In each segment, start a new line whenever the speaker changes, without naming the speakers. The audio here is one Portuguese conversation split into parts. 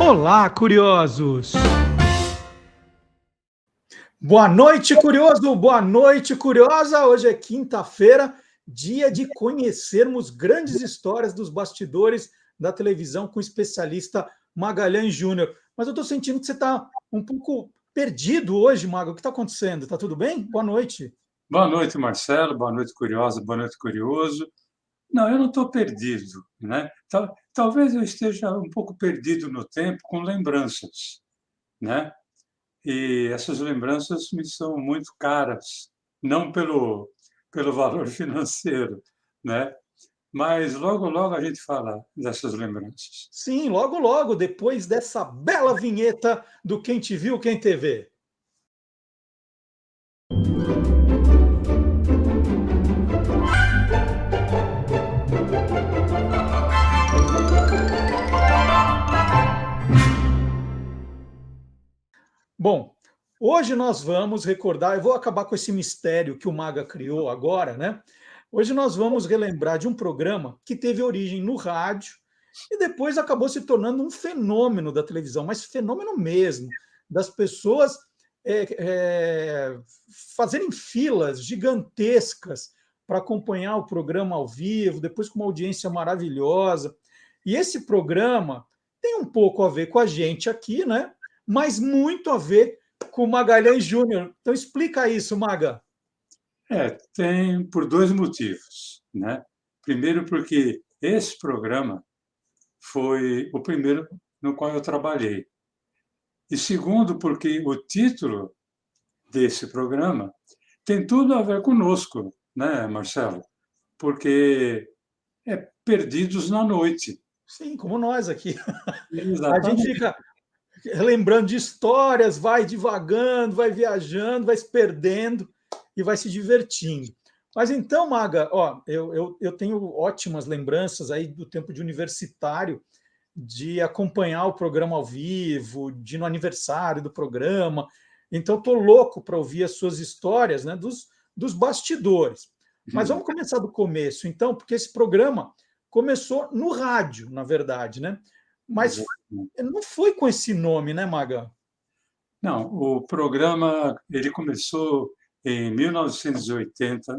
Olá, curiosos! Boa noite, curioso! Boa noite, curiosa! Hoje é quinta-feira, dia de conhecermos grandes histórias dos bastidores da televisão com o especialista Magalhães Júnior. Mas eu estou sentindo que você está um pouco perdido hoje, Mago. O que está acontecendo? Está tudo bem? Boa noite.
Boa noite, Marcelo. Boa noite, curiosa. Boa noite, curioso. Não, eu não estou perdido, né? Talvez eu esteja um pouco perdido no tempo com lembranças, né? E essas lembranças me são muito caras, não pelo valor financeiro, né? Mas logo, logo a gente fala dessas lembranças.
Sim, logo, logo, depois dessa bela vinheta do Quem Te Viu, Quem Te Vê. Bom, hoje nós vamos recordar, eu vou acabar com esse mistério que o Maga criou agora, né? Hoje nós vamos relembrar de um programa que teve origem no rádio e depois acabou se tornando um fenômeno da televisão, mas fenômeno mesmo, das pessoas fazerem filas gigantescas para acompanhar o programa ao vivo, depois com uma audiência maravilhosa. E esse programa tem um pouco a ver com a gente aqui, né? Mas muito a ver com o Magalhães Júnior. Então explica isso, Maga.
Tem por dois motivos, né? Primeiro, porque esse programa foi o primeiro no qual eu trabalhei. E segundo, porque o título desse programa tem tudo a ver conosco, né, Marcelo? Porque é Perdidos na Noite.
Sim, como nós aqui. A gente
Exatamente.
fica lembrando de histórias, vai divagando, vai viajando, vai se perdendo e vai se divertindo. Mas então, Maga, ó, eu tenho ótimas lembranças aí do tempo de universitário, de acompanhar o programa ao vivo, de ir no aniversário do programa. Então, estou louco para ouvir as suas histórias, né, dos bastidores. Mas vamos começar do começo, então, porque esse programa começou no rádio, na verdade, né? Mas não foi com esse nome, né, Maga?
Não, o programa ele começou em 1980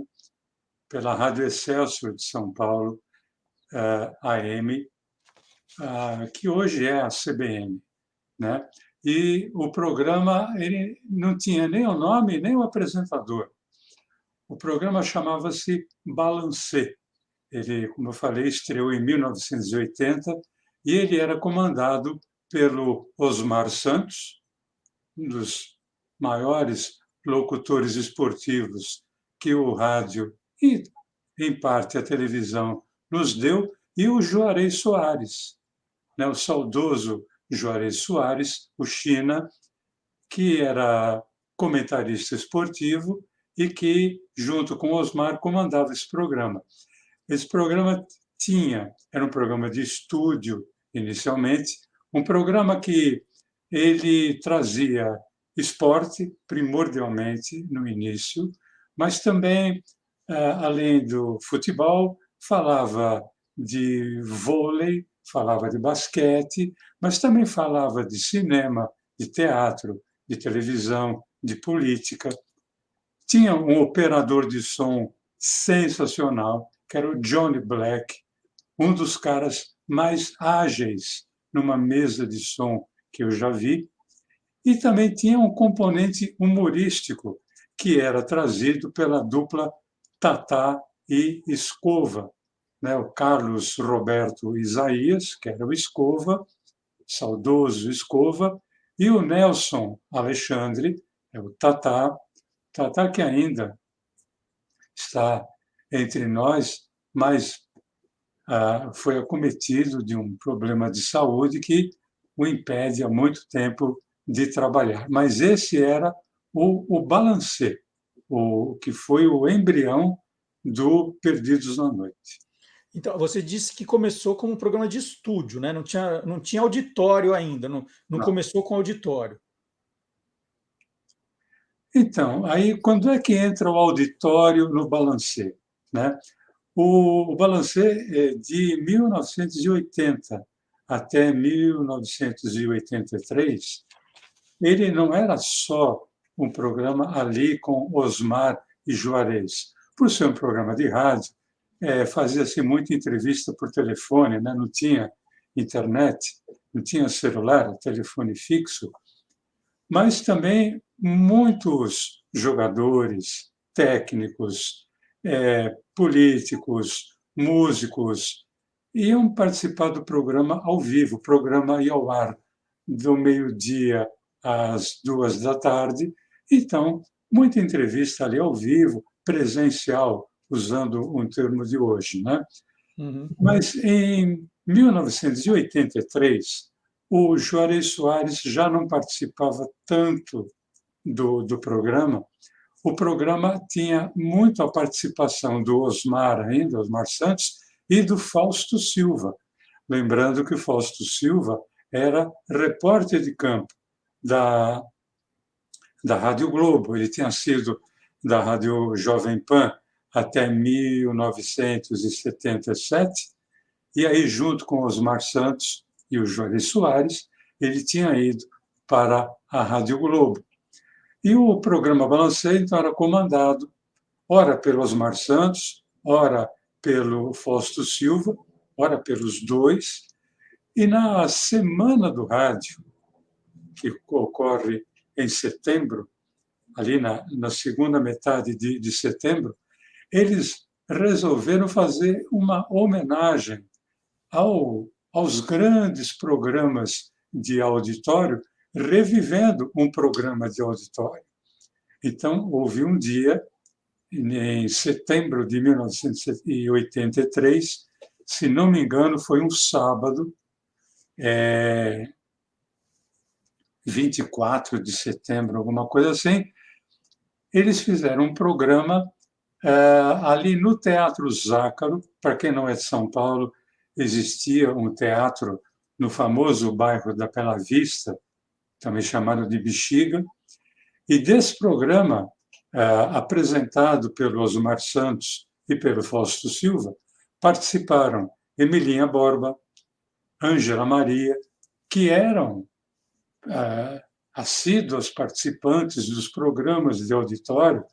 pela Rádio Excelsior de São Paulo, AM, que hoje é a CBN, né? E o programa ele não tinha nem o nome nem o apresentador. O programa chamava-se Balancê. Ele, como eu falei, estreou em 1980 e ele era comandado pelo Osmar Santos, um dos maiores locutores esportivos que o rádio e, em parte, a televisão nos deu, e o Juarez Soares, né, o saudoso Juarez Soares, o China, que era comentarista esportivo e que, junto com Osmar, comandava esse programa. Esse programa era um programa de estúdio, inicialmente, um programa que ele trazia esporte, primordialmente, no início, mas também, além do futebol, falava de vôlei, falava de basquete, mas também falava de cinema, de teatro, de televisão, de política. Tinha um operador de som sensacional, que era o Johnny Black, um dos caras mais ágeis numa mesa de som que eu já vi. E também tinha um componente humorístico, que era trazido pela dupla Tatá e Escova, né? O Carlos Roberto Isaías, que era o Escova, saudoso Escova, e o Nelson Alexandre, é o Tatá, Tatá que ainda está entre nós, mas foi acometido de um problema de saúde que o impede há muito tempo de trabalhar. Mas esse era o balancê, o que foi o embrião do Perdidos na Noite.
Então, você disse que começou como um programa de estúdio, né? Não tinha auditório ainda, não
Não.
começou com auditório.
Então, aí quando é que entra o auditório no balancê, né? O balancê é de 1980. até 1983, ele não era só um programa ali com Osmar e Juarez. Por ser um programa de rádio, fazia-se muita entrevista por telefone, né? Não tinha internet, não tinha celular, telefone fixo, mas também muitos jogadores, técnicos, políticos, músicos, iam participar do programa ao vivo. O programa ia ao ar do meio-dia às 2 da tarde. Então, muita entrevista ali ao vivo, presencial, usando um termo de hoje, né?
Uhum.
Mas em 1983, o Juarez Soares já não participava tanto do programa. O programa tinha muito a participação do Osmar ainda, Osmar Santos, e do Fausto Silva. Lembrando que o Fausto Silva era repórter de campo da, da Rádio Globo. Ele tinha sido da Rádio Jovem Pan até 1977, e aí, junto com Osmar Santos e o Juarez Soares, ele tinha ido para a Rádio Globo. E o programa Balanceio, então, era comandado, ora pelo Osmar Santos, ora pelo Fausto Silva, ora pelos dois. E na Semana do Rádio, que ocorre em setembro, ali na segunda metade de setembro, eles resolveram fazer uma homenagem aos grandes programas de auditório, revivendo um programa de auditório. Então, houve um dia, em setembro de 1983, se não me engano, foi um sábado, 24 de setembro, alguma coisa assim, eles fizeram um programa ali no Teatro Zácaro. Para quem não é de São Paulo, existia um teatro no famoso bairro da Bela Vista, também chamado de Bexiga, e desse programa, apresentado pelo Osmar Santos e pelo Fausto Silva, participaram Emilinha Borba, Ângela Maria, que eram assíduos participantes dos programas de auditório,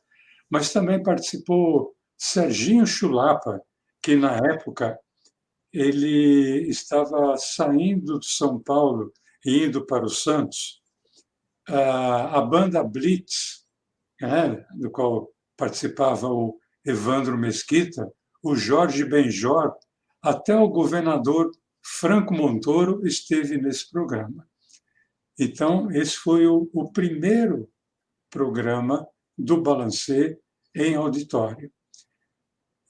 mas também participou Serginho Chulapa, que na época ele estava saindo de São Paulo e indo para o Santos. A banda Blitz, né, do qual participava o Evandro Mesquita, o Jorge Benjor, até o governador Franco Montoro esteve nesse programa. Então, esse foi o primeiro programa do Balancê em auditório.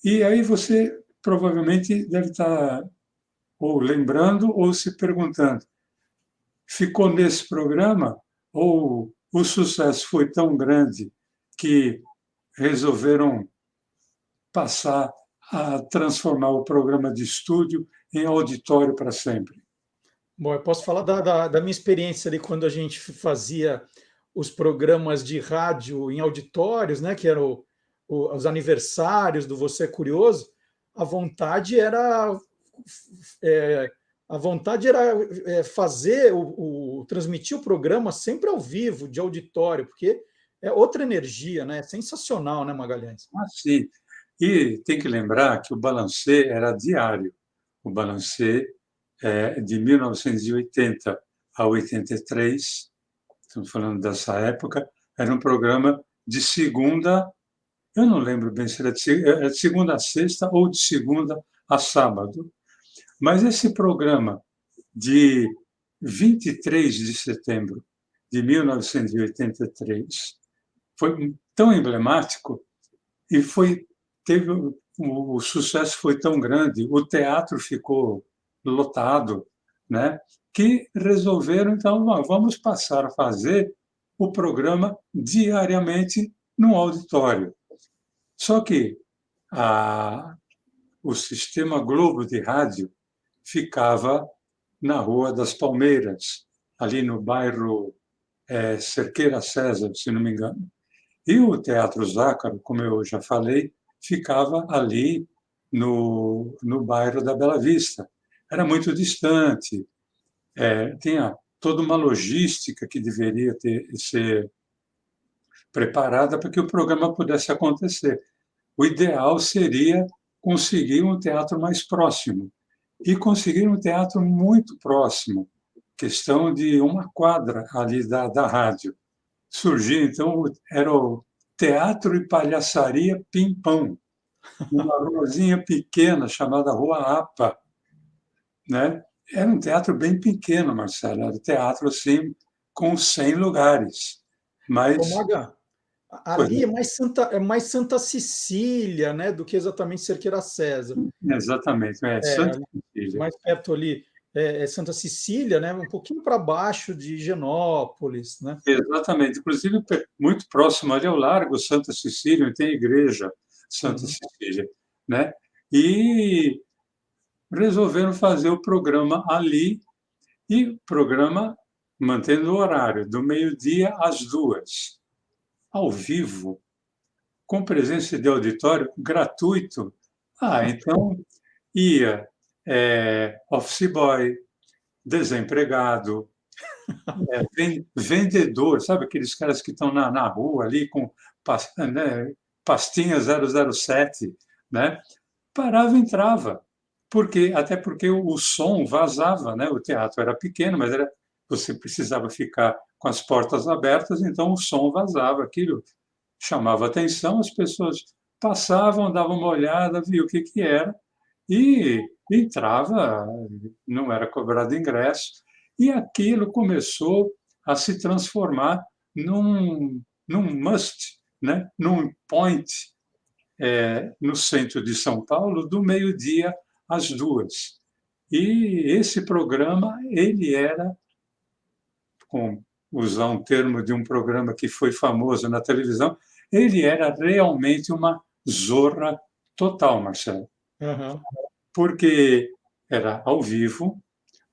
E aí você provavelmente deve estar ou lembrando ou se perguntando, ficou nesse programa ou o sucesso foi tão grande que resolveram passar a transformar o programa de estúdio em auditório para sempre?
Bom, eu posso falar da minha experiência ali quando a gente fazia os programas de rádio em auditórios, né, que eram os aniversários do Você é Curioso. A vontade era é, fazer transmitir o programa sempre ao vivo, de auditório, porque é outra energia, né? É sensacional, né, Magalhães?
Sim. E tem que lembrar que o Balancê era diário. O Balancê de 1980 a 83, estamos falando dessa época, era um programa de segunda, eu não lembro bem se era de segunda a sexta ou de segunda a sábado. Mas esse programa de 23 de setembro de 1983 foi tão emblemático e teve o sucesso foi tão grande, o teatro ficou lotado, né, que resolveram então vamos passar a fazer o programa diariamente no auditório. Só que o Sistema Globo de rádio ficava na Rua das Palmeiras, ali no bairro Cerqueira César, se não me engano. E o Teatro Zácaro, como eu já falei, ficava ali no bairro da Bela Vista. Era muito distante, tinha toda uma logística que deveria ser preparada para que o programa pudesse acontecer. O ideal seria conseguir um teatro mais próximo. E conseguir um teatro muito próximo, questão de uma quadra ali da rádio. Surgiu, então, era o Teatro e Palhaçaria Pimpão, uma ruazinha pequena chamada Rua APA, né? Era um teatro bem pequeno, Marcelo, era um teatro assim com 100 lugares,
Ô,
mas
Maga,
pois,
ali é mais Santa Cecília, né, do que exatamente Cerqueira César.
exatamente, Santa Cecília.
Mais perto ali é Santa Cecília, né, um pouquinho para baixo de Higienópolis, né?
Exatamente, inclusive muito próximo ali ao Largo Santa Cecília, onde tem a igreja Santa
Uhum.
Cecília, né? E resolveram fazer o programa ali, e o programa mantendo o horário, do meio-dia às 2, ao vivo, com presença de auditório gratuito. Então ia office boy, desempregado, vendedor, sabe aqueles caras que estão na rua ali com né, pastinha 007, né? Parava e entrava. Até porque o som vazava, né? O teatro era pequeno, mas você precisava ficar com as portas abertas, então o som vazava. Aquilo chamava atenção, as pessoas passavam, davam uma olhada, viam o que era, e entrava, não era cobrado ingresso, e aquilo começou a se transformar num must, né? Num point, no centro de São Paulo, do meio-dia às 2. E esse programa, ele era, com usar um termo de um programa que foi famoso na televisão, ele era realmente uma zorra total, Marcelo,
Uhum.
porque era ao vivo,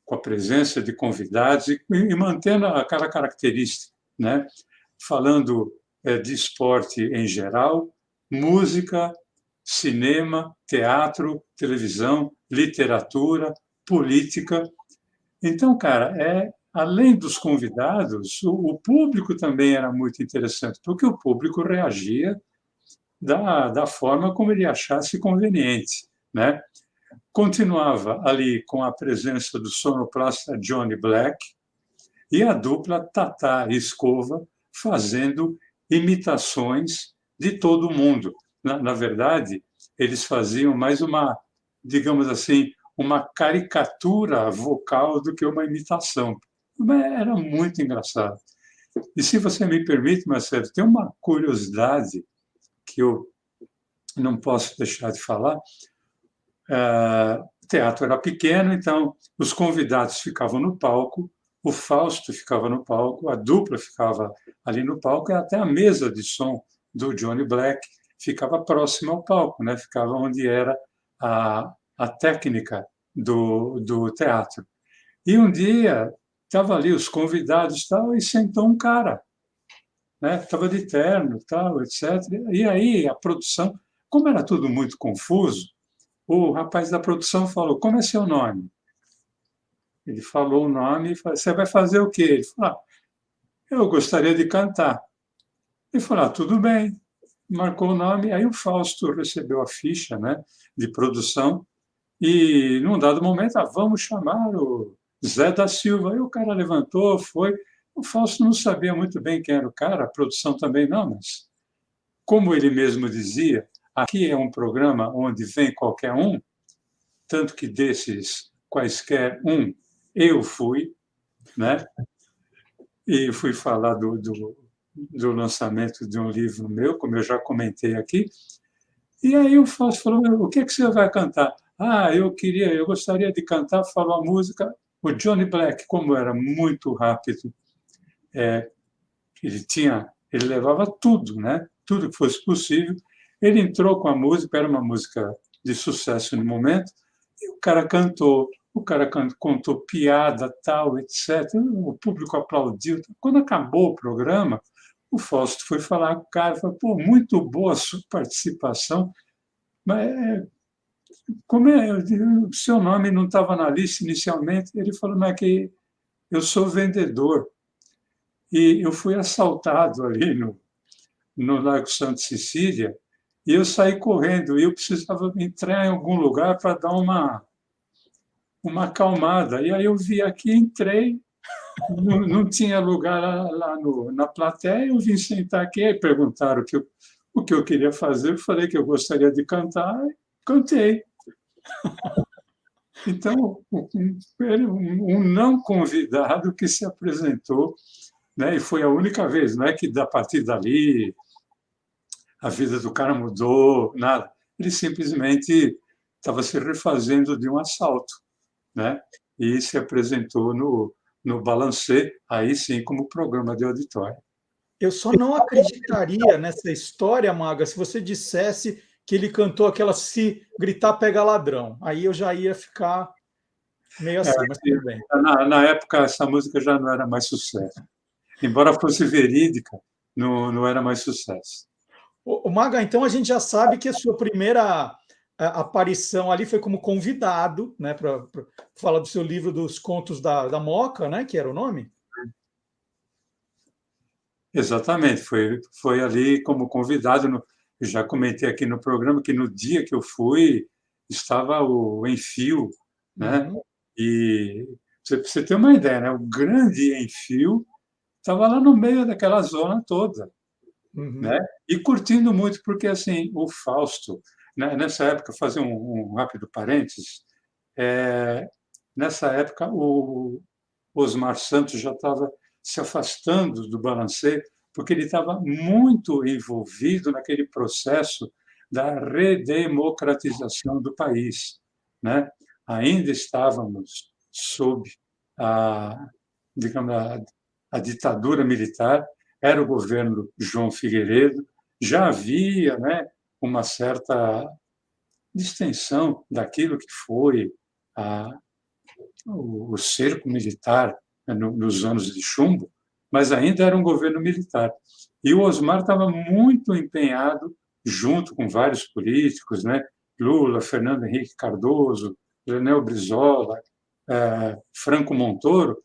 com a presença de convidados e mantendo aquela característica, né? Falando de esporte em geral, música, cinema, teatro, televisão, literatura, política. Então, cara, além dos convidados, o público também era muito interessante, porque o público reagia da forma como ele achasse conveniente, né? Continuava ali com a presença do sonoplasta Johnny Black e a dupla Tatá e Escova fazendo imitações de todo mundo. Na verdade, eles faziam mais uma, digamos assim, uma caricatura vocal do que uma imitação. Mas era muito engraçado. E se você me permite, Marcelo, tem uma curiosidade que eu não posso deixar de falar. O teatro era pequeno, então os convidados ficavam no palco, o Fausto ficava no palco, a dupla ficava ali no palco, e até a mesa de som do Johnny Black ficava próxima ao palco, né? Ficava onde era a técnica do teatro. E um dia estava ali os convidados tal, e sentou um cara, né? Estava de terno, tal, etc. E aí a produção, como era tudo muito confuso, o rapaz da produção falou: como é seu nome? Ele falou o nome e falou: você vai fazer o quê? Ele falou: eu gostaria de cantar. Ele falou: tudo bem. Marcou o nome, aí o Fausto recebeu a ficha, né, de produção, e num dado momento, vamos chamar o Zé da Silva. Aí o cara levantou, foi. O Fausto não sabia muito bem quem era o cara, a produção também não, mas como ele mesmo dizia, aqui é um programa onde vem qualquer um, tanto que desses quaisquer eu fui, né? E fui falar do lançamento de um livro meu, como eu já comentei aqui. E aí o Fausto falou: o que você vai cantar? Eu gostaria de cantar, falou a música. O Johnny Black, como era muito rápido, ele levava tudo, né? Tudo que fosse possível. Ele entrou com a música, era uma música de sucesso no momento, e o cara cantou. O cara contou piada, tal, etc. O público aplaudiu. Quando acabou o programa, o Fausto foi falar com o cara, falou: pô, muito boa a sua participação, mas como é, o seu nome não estava na lista inicialmente? Ele falou: não, é que eu sou vendedor e eu fui assaltado ali no Lago Santa Cecília e eu saí correndo e eu precisava entrar em algum lugar para dar uma acalmada. E aí eu vi aqui, entrei, não tinha lugar lá na plateia, eu vim sentar aqui, aí perguntaram o que eu queria fazer, eu falei que eu gostaria de cantar, e cantei. Então, um não convidado que se apresentou, né, e foi a única vez, não é que a partir dali a vida do cara mudou, nada. Ele simplesmente estava se refazendo de um assalto, né? E se apresentou no Balancê, aí sim como programa de auditório.
Eu só não acreditaria nessa história, Maga, se você dissesse que ele cantou aquela Se Gritar Pega Ladrão. Aí eu já ia ficar meio
É,
assim, mas tudo bem.
na época, essa música já não era mais sucesso. Embora fosse verídica, não era mais sucesso.
O Maga, então a gente já sabe que a sua primeira aparição ali foi como convidado, né, para falar do seu livro dos contos da Moca, né, que era o nome?
Exatamente, foi ali como convidado. Eu já comentei aqui no programa que no dia que eu fui, estava o Enfio, né?
Uhum,
E você ter uma ideia, né? O grande Enfio estava lá no meio daquela zona toda, né?
uhum.
E curtindo muito, porque assim, o Fausto, né, nessa época, fazer um rápido parênteses, é, nessa época o Osmar Santos já estava se afastando do Balancê, porque ele estava muito envolvido naquele processo da redemocratização do país, né? Ainda estávamos sob a, digamos, a ditadura militar, era o governo João Figueiredo, já havia, né, uma certa distensão daquilo que foi a, o cerco militar, né, nos anos de chumbo, mas ainda era um governo militar. E o Osmar estava muito empenhado, junto com vários políticos, né? Lula, Fernando Henrique Cardoso, Leonel Brizola, Franco Montoro,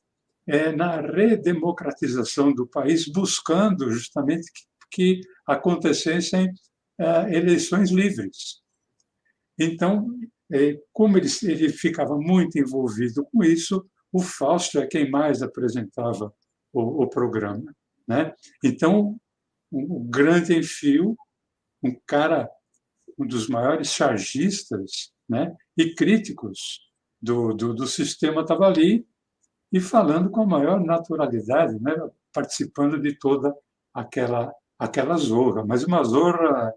na redemocratização do país, buscando justamente que acontecessem eleições livres. Então, como ele ficava muito envolvido com isso, o Fausto é quem mais apresentava o programa, né? Então, o grande Enfio, um cara, um dos maiores chargistas, né? E críticos do sistema, estava ali e falando com a maior naturalidade, né? Participando de toda aquela zorra, mas uma zorra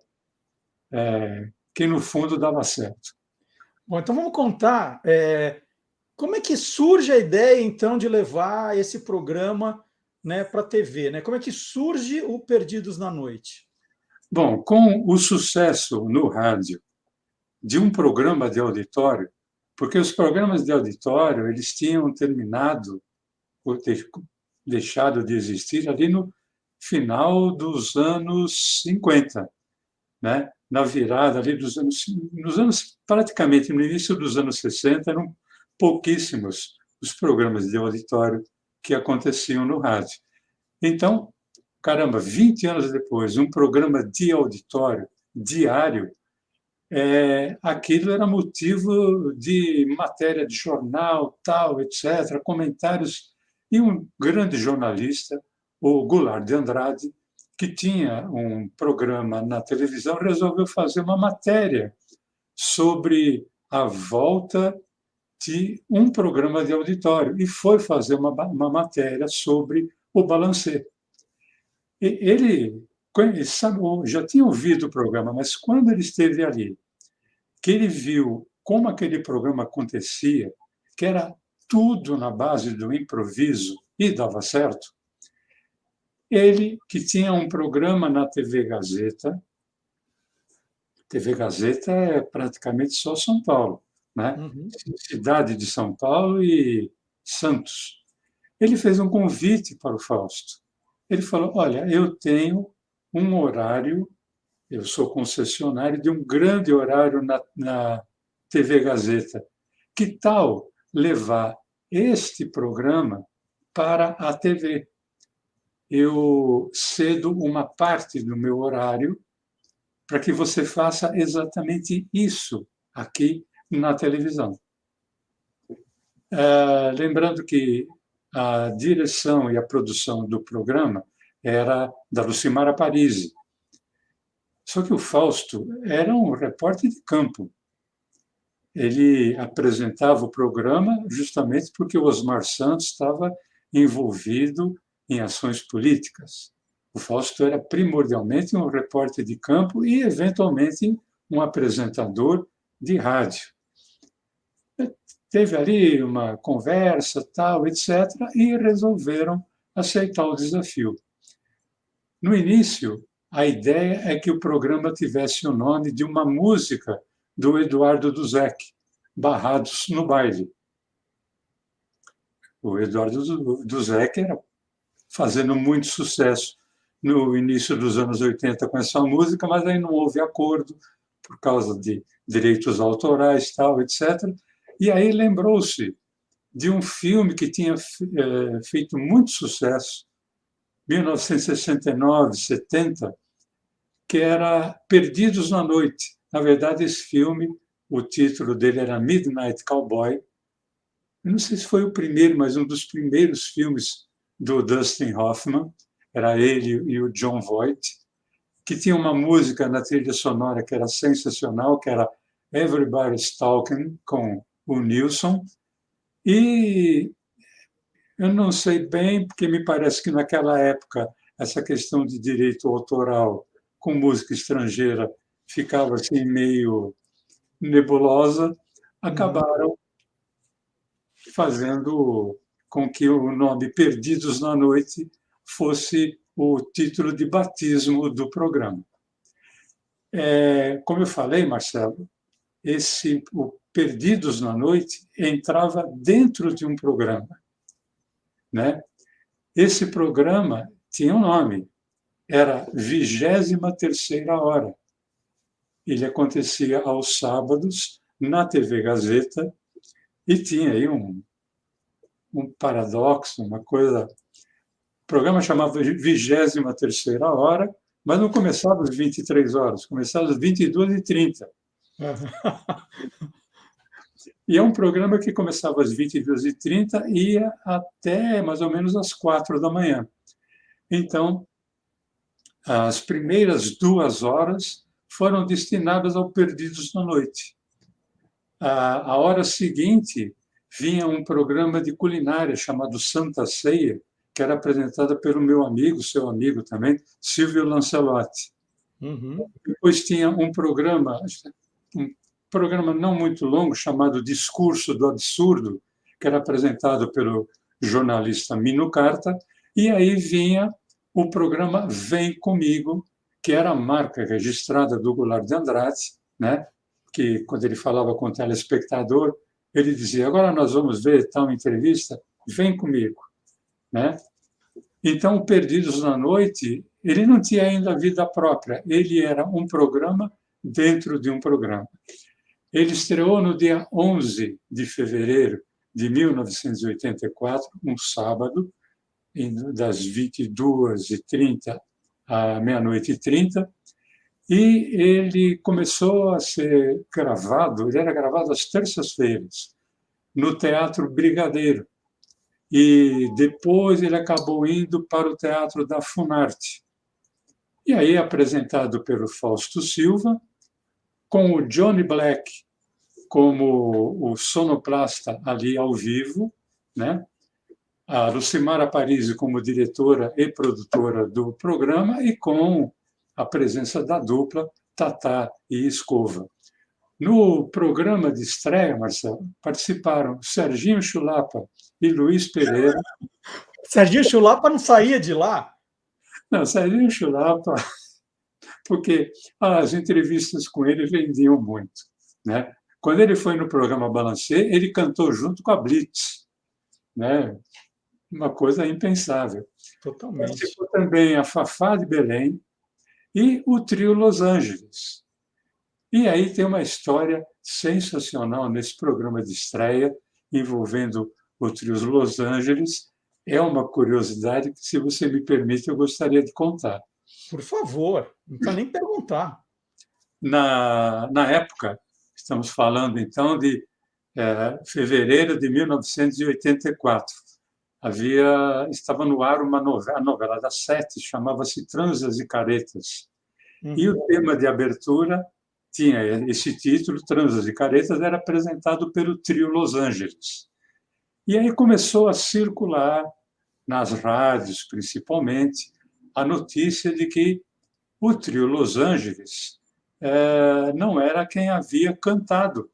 que no fundo dava certo.
Bom, então vamos contar como é que surge a ideia, então, de levar esse programa, né, para a TV, né? Como é que surge o Perdidos na Noite?
Bom, com o sucesso no rádio de um programa de auditório, porque os programas de auditório eles tinham terminado, ou deixado de existir ali no final dos anos 50, né? Na virada ali nos anos praticamente no início dos anos 60 eram pouquíssimos os programas de auditório que aconteciam no rádio. Então, caramba, 20 anos depois, um programa de auditório diário, aquilo era motivo de matéria de jornal, tal, etc., comentários. E um grande jornalista, o Goulart de Andrade, que tinha um programa na televisão, resolveu fazer uma matéria sobre a volta de um programa de auditório e foi fazer uma matéria sobre o balancê. Ele já tinha ouvido o programa, mas quando ele esteve ali, que ele viu como aquele programa acontecia, que era tudo na base do improviso e dava certo, ele, que tinha um programa na TV Gazeta é praticamente só São Paulo, né?
Uhum.
Cidade de São Paulo e Santos. Ele fez um convite para o Fausto. Ele falou: Olha, eu tenho um horário, eu sou concessionário de um grande horário na TV Gazeta. Que tal levar este programa para a TV. Eu cedo uma parte do meu horário para que você faça exatamente isso aqui na televisão. Lembrando que a direção e a produção do programa era da Lucimara Parisi. Só que o Fausto era um repórter de campo. Ele apresentava o programa justamente porque o Osmar Santos estava envolvido em ações políticas. O Fausto era primordialmente um repórter de campo e, eventualmente, um apresentador de rádio. Teve ali uma conversa, tal, etc., e resolveram aceitar o desafio. No início, a ideia é que o programa tivesse o nome de uma música do Eduardo Duzec, Barrados no Baile. O Eduardo Duzec era fazendo muito sucesso no início dos anos 80 com essa música, mas aí não houve acordo por causa de direitos autorais, tal, etc. E aí lembrou-se de um filme que tinha feito muito sucesso, 1969, 70, que era Perdidos na Noite. Na verdade, esse filme, o título dele era Midnight Cowboy. Eu não sei se foi o primeiro, mas um dos primeiros filmes do Dustin Hoffman. Era ele e o John Voight, que tinha uma música na trilha sonora que era sensacional, que era Everybody's Talking, com o Nilsson. E eu não sei bem, porque me parece que naquela época essa questão de direito autoral com música estrangeira ficava assim meio nebulosa, acabaram fazendo com que o nome Perdidos na Noite fosse o título de batismo do programa. Como eu falei, Marcelo, o Perdidos na Noite entrava dentro de um programa, né? Esse programa tinha um nome, era 23ª Hora. Ele acontecia aos sábados na TV Gazeta e tinha aí um paradoxo, uma coisa. O programa chamava 23ª Hora, mas não começava às 23 horas, começava às 22h30. E é um programa que começava às 22h30 e ia até mais ou menos às 4 da manhã. Então, as primeiras 2 horas foram destinadas ao Perdidos na Noite. A hora seguinte vinha um programa de culinária chamado Santa Ceia, que era apresentada pelo meu amigo, seu amigo também, Silvio Lancelotti. Depois tinha um programa não muito longo, chamado Discurso do Absurdo, que era apresentado pelo jornalista Mino Carta, e aí vinha o programa Vem Comigo, que era a marca registrada do Goulart de Andrade, né? Que quando ele falava com o telespectador, ele dizia: agora nós vamos ver tal entrevista, vem comigo, né? Então, Perdidos na Noite, ele não tinha ainda vida própria, ele era um programa dentro de um programa. Ele estreou no dia 11 de fevereiro de 1984, um sábado, das 22h30 à meia-noite e 30, e ele começou a ser gravado, ele era gravado às terças-feiras, no Teatro Brigadeiro. E depois ele acabou indo para o Teatro da Funarte. E aí, apresentado pelo Fausto Silva, com o Johnny Black como o sonoplasta ali ao vivo, né? A Lucimara Parisi como diretora e produtora do programa e com a presença da dupla Tatá e Escova. No programa de estreia, Marcelo, participaram Serginho Chulapa e Luiz Pereira.
Serginho Chulapa não saía de lá?
Não, Serginho Chulapa, porque as entrevistas com ele vendiam muito, né? Quando ele foi no programa Balancê, ele cantou junto com a Blitz, né? Uma coisa impensável.
Totalmente.
Participou também a Fafá de Belém e o trio Los Angeles. E aí tem uma história sensacional nesse programa de estreia, envolvendo o trio Los Angeles, é uma curiosidade que, se você me permite, eu gostaria de contar.
Por favor, não precisa nem perguntar.
Na época, estamos falando então de fevereiro de 1984, estava no ar uma novela, a novela das 7, chamava-se Transas e Caretas. E o tema de abertura tinha esse título, Transas e Caretas, era apresentado pelo trio Los Angeles. E aí começou a circular, nas rádios principalmente, a notícia de que o trio Los Angeles não era quem havia cantado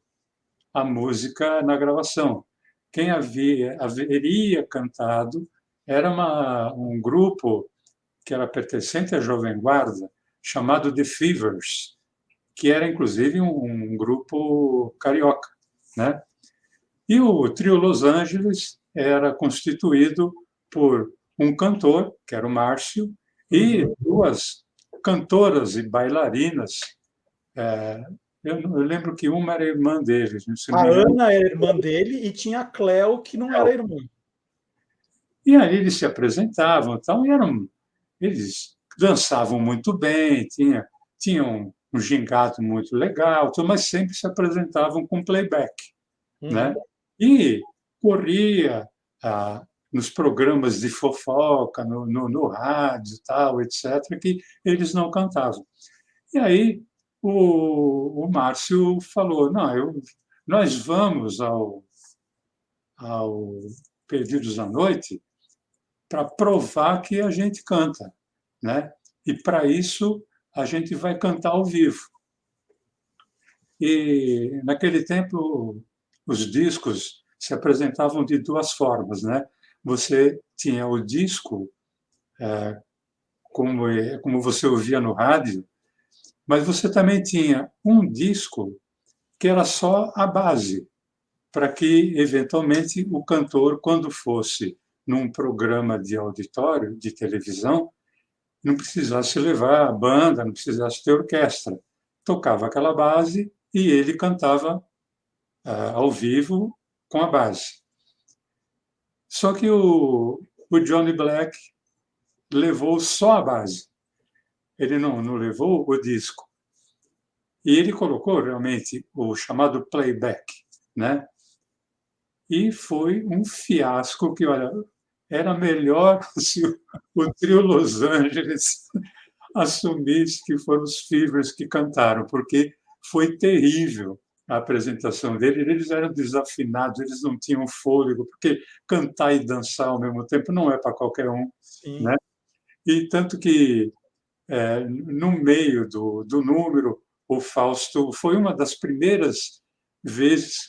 a música na gravação. Quem haveria cantado era um grupo que era pertencente à Jovem Guarda, chamado The Fevers, que era, inclusive, um grupo carioca, né? E o trio Los Angeles era constituído por um cantor, que era o Márcio, e duas cantoras e bailarinas. Eu lembro que uma era irmã deles, se não
A
me engano.
Ana era irmã dele e tinha a Cleo, que não era irmã.
E aí eles se apresentavam, então, eles dançavam muito bem, tinham um gingado muito legal, mas sempre se apresentavam com playback, né? E corria nos programas de fofoca, no rádio, tal, etc., que eles não cantavam. E aí o Márcio falou: não, nós vamos ao Perdidos à Noite para provar que a gente canta, né? E para isso a gente vai cantar ao vivo. E naquele tempo os discos se apresentavam de duas formas, né? Você tinha o disco como você ouvia no rádio, mas você também tinha um disco que era só a base, para que, eventualmente, o cantor, quando fosse num programa de auditório, de televisão, não precisasse levar a banda, não precisasse ter orquestra. Tocava aquela base e ele cantava ao vivo com a base. Só que o Johnny Black levou só a base. Ele não levou o disco. E ele colocou realmente o chamado playback, né? E foi um fiasco que, olha, era melhor se o trio Los Angeles assumisse que foram os Fevers que cantaram, porque foi terrível a apresentação deles. Eles eram desafinados, eles não tinham fôlego, porque cantar e dançar ao mesmo tempo não é para qualquer um,
Sim.
né? E tanto que, no meio do número, o Fausto foi uma das primeiras vezes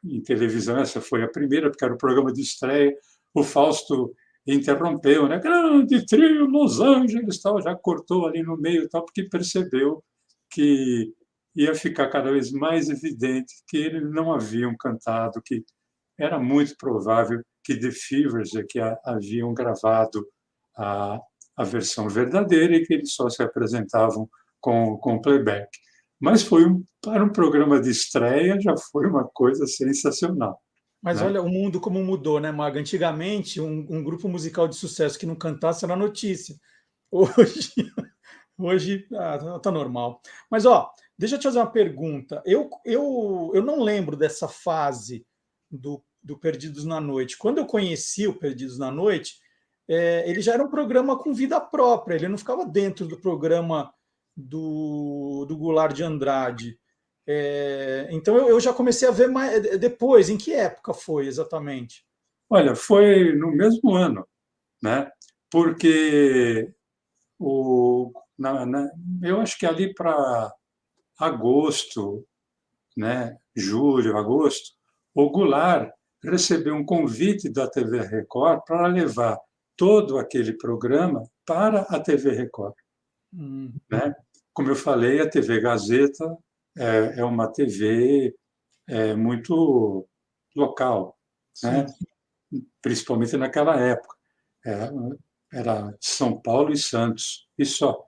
em televisão, essa foi a primeira, porque era o programa de estreia, o Fausto interrompeu, né? Grande trio Los Angeles, tal, já cortou ali no meio, tal, porque percebeu que ia ficar cada vez mais evidente que eles não haviam cantado, que era muito provável que The Fevers é que haviam gravado a, a versão verdadeira e que eles só se apresentavam com playback. Mas para um programa de estreia, já foi uma coisa sensacional.
Mas
Né?
olha o mundo como mudou, né, Maga? Antigamente, um grupo musical de sucesso que não cantasse era notícia. Hoje, hoje tá normal. Mas, ó, deixa eu te fazer uma pergunta. Eu não lembro dessa fase do Perdidos na Noite. Quando eu conheci o Perdidos na Noite, ele já era um programa com vida própria, ele não ficava dentro do programa do Goulart de Andrade. Então eu já comecei a ver mais depois. Em que época foi exatamente?
Olha, foi no mesmo ano, né? Porque o, eu acho que ali para agosto, né? Julho, agosto, o Goulart recebeu um convite da TV Record para levar todo aquele programa para a TV Record. Né? Como eu falei, a TV Gazeta é uma TV muito local, né?
Sim.
Principalmente naquela época. Era São Paulo e Santos, e só.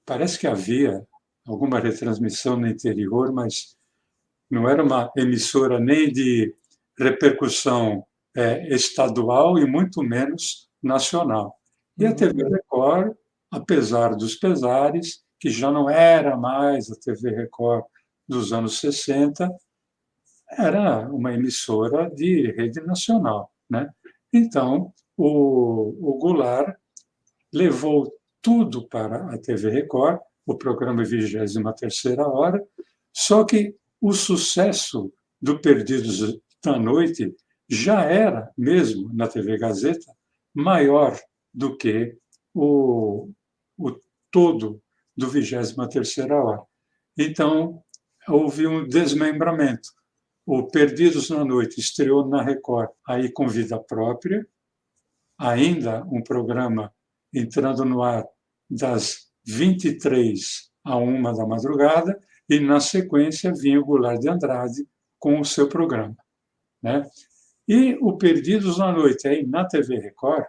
Parece que havia alguma retransmissão no interior, mas não era uma emissora nem de repercussão estadual e muito menos nacional. E a TV Record, apesar dos pesares, que já não era mais a TV Record dos anos 60, era uma emissora de rede nacional, né? Então, o Goulart levou tudo para a TV Record, o programa 23ª Hora, só que o sucesso do Perdidos da Noite já era, mesmo na TV Gazeta, maior do que o todo do 23ª Hora. Então, houve um desmembramento. O Perdidos na Noite estreou na Record, aí com vida própria, ainda um programa entrando no ar das 23 à 1 da madrugada, e, na sequência, vinha o Goulart de Andrade com o seu programa, né? E o Perdidos na Noite, aí, na TV Record,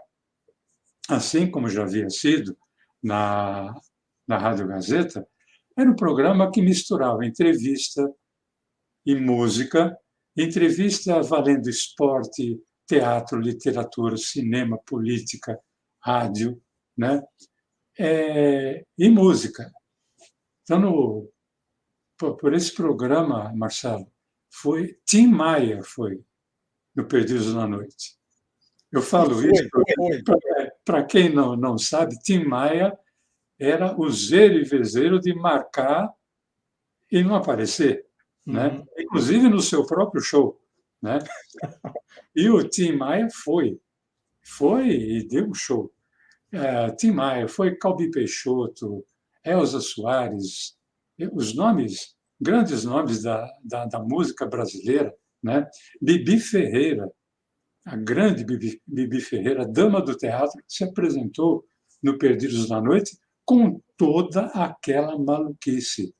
assim como já havia sido na Rádio Gazeta, era um programa que misturava entrevista e música, entrevista valendo esporte, teatro, literatura, cinema, política, rádio, né? E música. Então, por esse programa, Marcelo, Tim Maia foi no Perdidos na Noite. Eu falo isso para quem não sabe, Tim Maia era o zero e vezeiro de marcar e não aparecer, né? Inclusive no seu próprio show, né? E o Tim Maia foi e deu um show. Tim Maia, foi Calbi Peixoto, Elza Soares, os nomes, grandes nomes da música brasileira, né? Bibi Ferreira, a grande Bibi Ferreira, dama do teatro, se apresentou no Perdidos na Noite com toda aquela maluquice.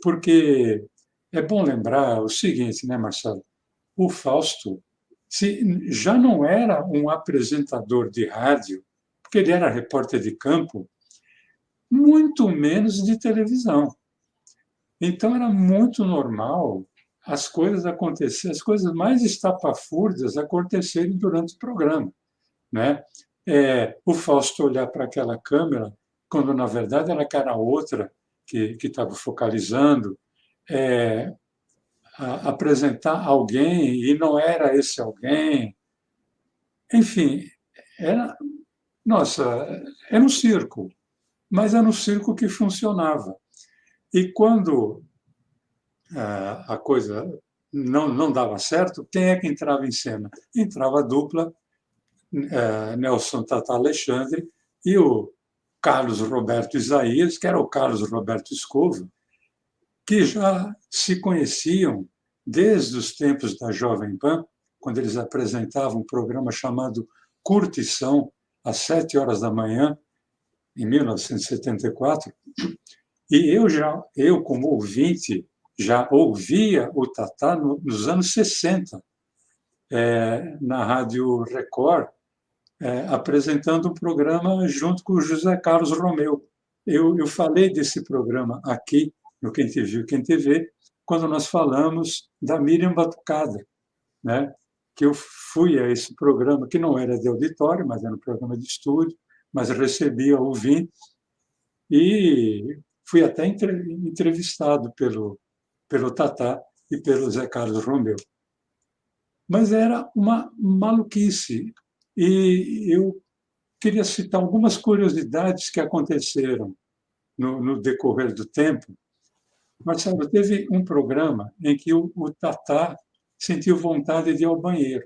Porque é bom lembrar o seguinte, né, Marcelo? O Fausto já não era um apresentador de rádio, porque ele era repórter de campo, muito menos de televisão. Então, era muito normal as coisas acontecerem, as coisas mais estapafúrdias acontecerem durante o programa, né? O Fausto olhar para aquela câmera, quando, na verdade, era outra que estava focalizando, apresentar alguém e não era esse alguém. Enfim, era um circo, mas era um circo que funcionava. E quando a coisa não dava certo, quem é que entrava em cena? Entrava a dupla Nelson Tata Alexandre e o Carlos Roberto Isaías, que era o Carlos Roberto Escova, que já se conheciam desde os tempos da Jovem Pan, quando eles apresentavam um programa chamado Curtição, às 7 horas da manhã, em 1974. E eu como ouvinte, já ouvia o Tatá nos anos 60, na Rádio Record, apresentando um programa junto com o José Carlos Romeu. Eu falei desse programa aqui, no Quem Te Viu, Quem Te Vê, quando nós falamos da Miriam Batucada, né? Que eu fui a esse programa, que não era de auditório, mas era um programa de estúdio, mas recebia ouvintes, e fui até entrevistado pelo Tatá e pelo Zé Carlos Romeu. Mas era uma maluquice. E eu queria citar algumas curiosidades que aconteceram no decorrer do tempo. Marcelo, teve um programa em que o Tatá sentiu vontade de ir ao banheiro.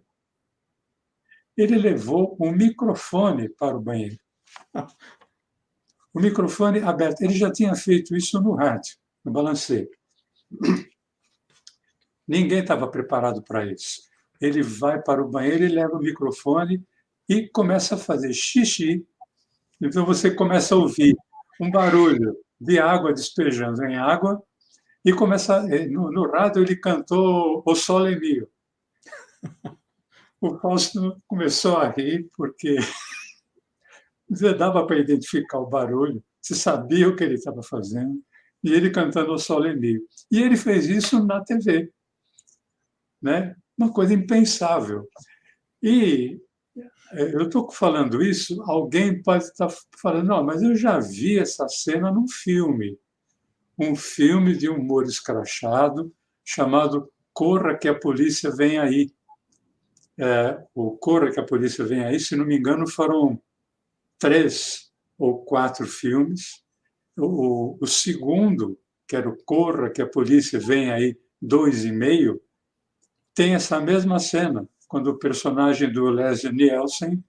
Ele levou um microfone para o banheiro. O microfone aberto. Ele já tinha feito isso no rádio, no balanceiro. Ninguém estava preparado para isso. Ele vai para o banheiro e leva o microfone e começa a fazer xixi. Então você começa a ouvir um barulho de água despejando em água e começa no rádio ele cantou O Sole Mio. O Fausto começou a rir porque dava para identificar o barulho, você sabia o que ele estava fazendo, e ele cantando O Sole Mio. E ele fez isso na TV, né? Uma coisa impensável. E eu estou falando isso, alguém pode estar falando, não, mas eu já vi essa cena num filme, um filme de humor escrachado chamado Corra que a Polícia Vem Aí. O Corra que a Polícia Vem Aí, se não me engano, foram 3 ou 4 filmes. O segundo, que era o Corra que a Polícia Vem Aí 2,5, tem essa mesma cena, quando o personagem do Leslie Nielsen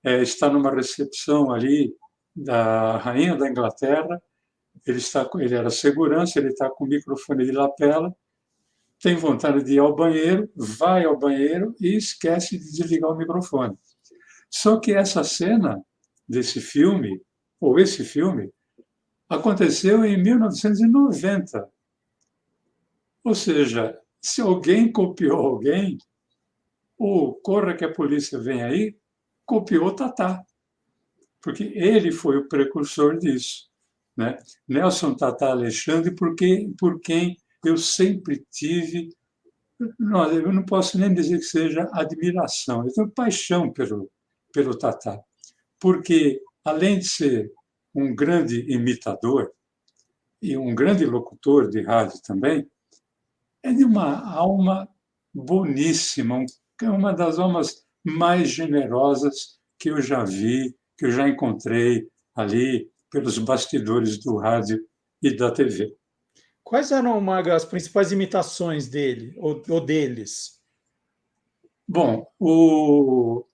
está numa recepção ali da rainha da Inglaterra, ele era segurança, ele está com o microfone de lapela, tem vontade de ir ao banheiro, vai ao banheiro e esquece de desligar o microfone. Só que essa cena desse filme, ou esse filme, aconteceu em 1990. Ou seja, se alguém copiou alguém, o Corra que a Polícia Vem Aí copiou o Tatá, porque ele foi o precursor disso. Né? Nelson Tatá Alexandre, por quem eu sempre tive, não, eu não posso nem dizer que seja admiração, eu tenho paixão pelo Tatá, porque, além de ser um grande imitador e um grande locutor de rádio também, é de uma alma boníssima, é uma das almas mais generosas que eu já vi, que eu já encontrei ali pelos bastidores do rádio e da TV.
Quais eram, Maga, as principais imitações dele, ou deles?
Bom, o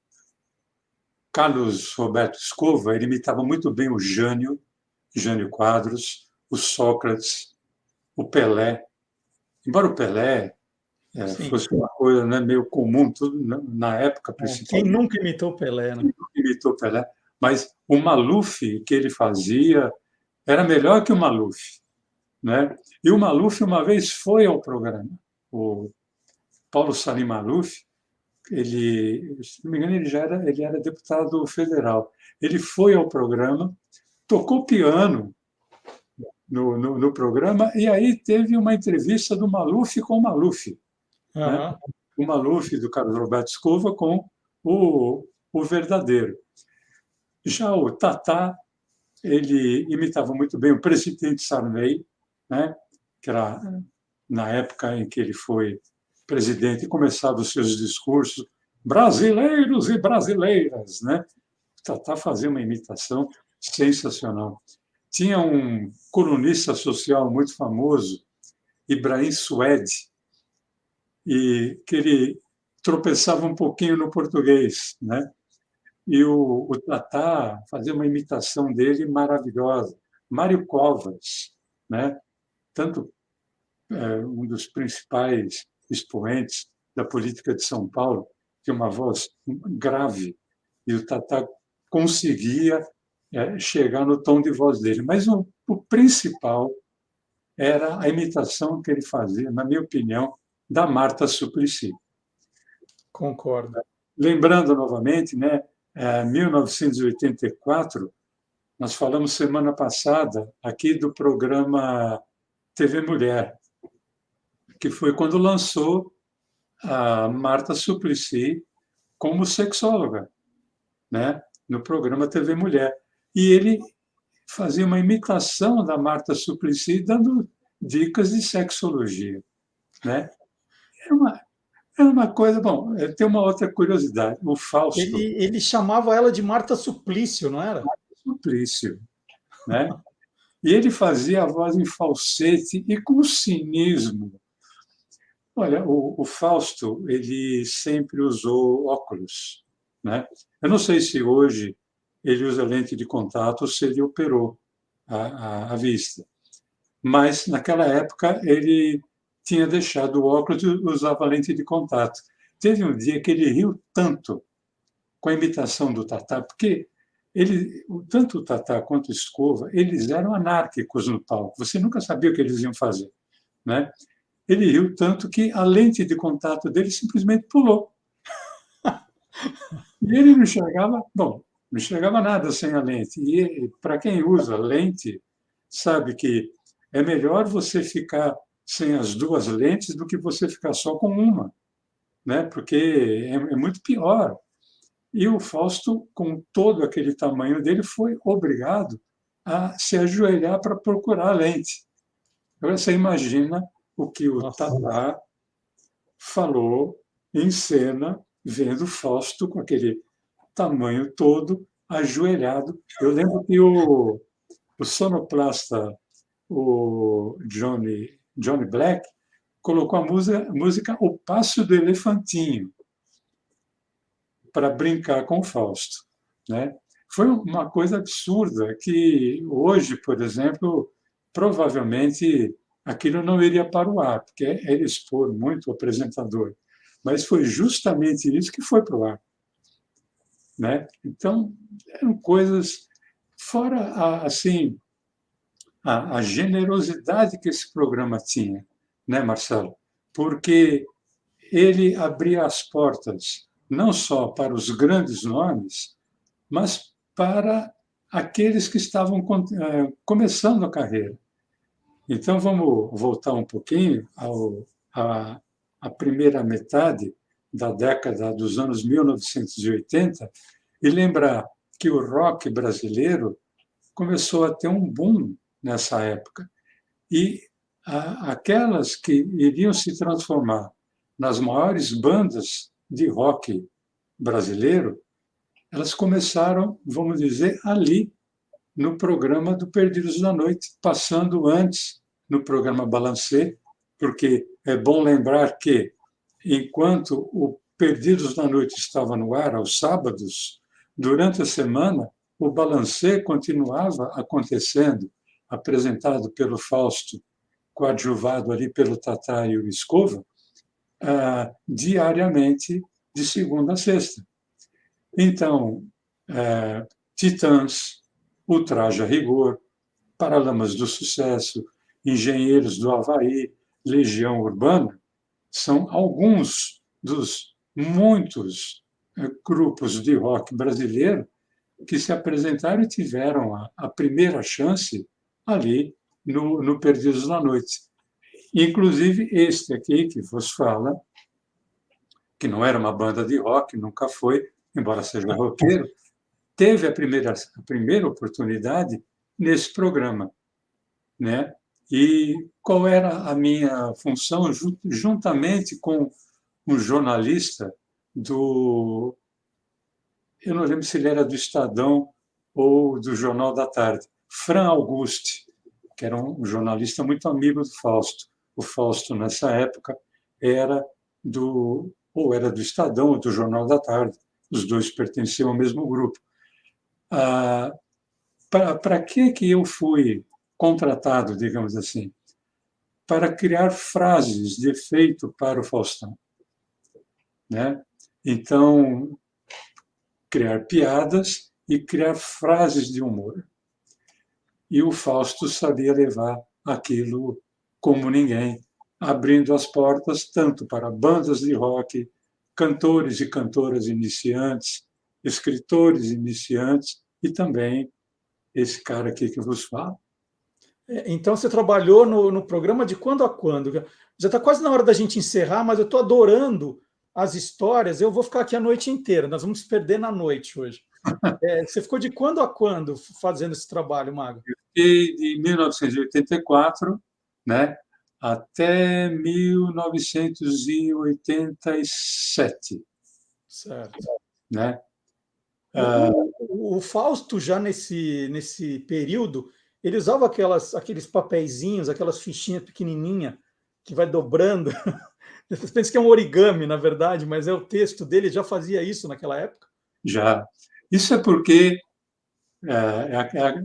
Carlos Roberto Escova, ele imitava muito bem o Jânio Quadros, o Sócrates, o Pelé. Embora o Pelé
Sim.
fosse uma coisa, né, meio comum, tudo na época,
Quem
principalmente,
nunca imitou o Pelé, né?
imitou o Pelé, mas o Maluf que ele fazia era melhor que o Maluf, né? E o Maluf uma vez foi ao programa. O Paulo Salim Maluf, ele, se não me engano, ele era deputado federal. Ele foi ao programa, tocou piano no programa e aí teve uma entrevista do Maluf com o Maluf, né?
Aham.
O Maluf do Carlos Roberto Escova com o verdadeiro. Já o Tatá, ele imitava muito bem o presidente Sarney, né? Que era na época em que ele foi presidente e começava os seus discursos, brasileiros e brasileiras, né? O Tatá fazia uma imitação sensacional. Tinha um colunista social muito famoso, Ibrahim Suede, e que ele tropeçava um pouquinho no português, né? E o Tatá fazia uma imitação dele maravilhosa. Mário Covas, né? Tanto um dos principais expoentes da política de São Paulo, tinha uma voz grave, e o Tatá conseguia chegar no tom de voz dele. Mas o principal era a imitação que ele fazia, na minha opinião, da Marta Suplicy.
Concordo.
Lembrando novamente, né, 1984, nós falamos semana passada aqui do programa TV Mulher, que foi quando lançou a Marta Suplicy como sexóloga, né, no programa TV Mulher. E ele fazia uma imitação da Marta Suplicy, dando dicas de sexologia, né? Era uma, era uma coisa. Bom, tem uma outra curiosidade. O Fausto
Ele chamava ela de Marta Suplício, não era?
Suplício, né? E ele fazia a voz em falsete e com cinismo. Olha, o Fausto, ele sempre usou óculos, né? Eu não sei se hoje ele usa lente de contato ou se ele operou a vista, mas naquela época ele tinha deixado o óculos e usava lente de contato. Teve um dia que ele riu tanto com a imitação do Tatá, porque tanto o Tatá quanto o Escova, eles eram anárquicos no palco. Você nunca sabia o que eles iam fazer, né? Ele riu tanto que a lente de contato dele simplesmente pulou. E ele não enxergava, bom, não enxergava nada sem a lente. E para quem usa lente, sabe que é melhor você ficar sem as duas lentes do que você ficar só com uma, né? Porque é muito pior. E o Fausto, com todo aquele tamanho dele, foi obrigado a se ajoelhar para procurar a lente. Agora você imagina o que o
Nossa.
Tatá falou em cena, vendo o Fausto com aquele tamanho todo, ajoelhado. Eu lembro que o sonoplasta, o Johnny Black, colocou a música O Passo do Elefantinho para brincar com o Fausto, né? Foi uma coisa absurda que hoje, por exemplo, provavelmente aquilo não iria para o ar, porque ele expor muito o apresentador. Mas foi justamente isso que foi para o ar, né? Então, eram coisas fora assim a generosidade que esse programa tinha, né, Marcelo? Porque ele abria as portas não só para os grandes nomes, mas para aqueles que estavam começando a carreira. Então, vamos voltar um pouquinho à primeira metade da década dos anos 1980 e lembrar que o rock brasileiro começou a ter um boom nessa época. E aquelas que iriam se transformar nas maiores bandas de rock brasileiro, elas começaram, vamos dizer, ali, no programa do Perdidos da Noite, passando antes no programa Balancê, porque é bom lembrar que, enquanto o Perdidos da Noite estava no ar aos sábados, durante a semana, o Balancê continuava acontecendo, apresentado pelo Fausto, coadjuvado ali pelo Tatá e o Escova, diariamente, de segunda a sexta. Então, Titãs, Ultraje a Rigor, Paralamas do Sucesso, Engenheiros do Havaí, Legião Urbana, são alguns dos muitos grupos de rock brasileiro que se apresentaram e tiveram a primeira chance ali no Perdidos na Noite. Inclusive este aqui que vos fala, que não era uma banda de rock, nunca foi, embora seja roqueiro, teve a primeira oportunidade nesse programa, né? E qual era a minha função, juntamente com um jornalista eu não lembro se ele era do Estadão ou do Jornal da Tarde, Fran Auguste, que era um jornalista muito amigo do Fausto. O Fausto, nessa época, era do Estadão ou do Jornal da Tarde. Os dois pertenciam ao mesmo grupo. Para que eu fui contratado, digamos assim? Para criar frases de efeito para o Faustão, né? Então, criar piadas e criar frases de humor. E o Fausto sabia levar aquilo como ninguém, abrindo as portas tanto para bandas de rock, cantores e cantoras iniciantes, escritores iniciantes e também esse cara aqui que vos fala.
Então, você trabalhou no programa de quando a quando? Já está quase na hora da gente encerrar, mas eu estou adorando as histórias. Eu vou ficar aqui a noite inteira, nós vamos perder na noite hoje. Você ficou de quando a quando fazendo esse trabalho, Maga?
E de 1984, né, até 1987.
Certo.
Né?
O Fausto, já nesse período, ele usava aqueles papeizinhos, aquelas fichinhas pequenininhas que vai dobrando. Você pensa que é um origami, na verdade, mas é o texto dele, já fazia isso naquela época?
Já. Isso é porque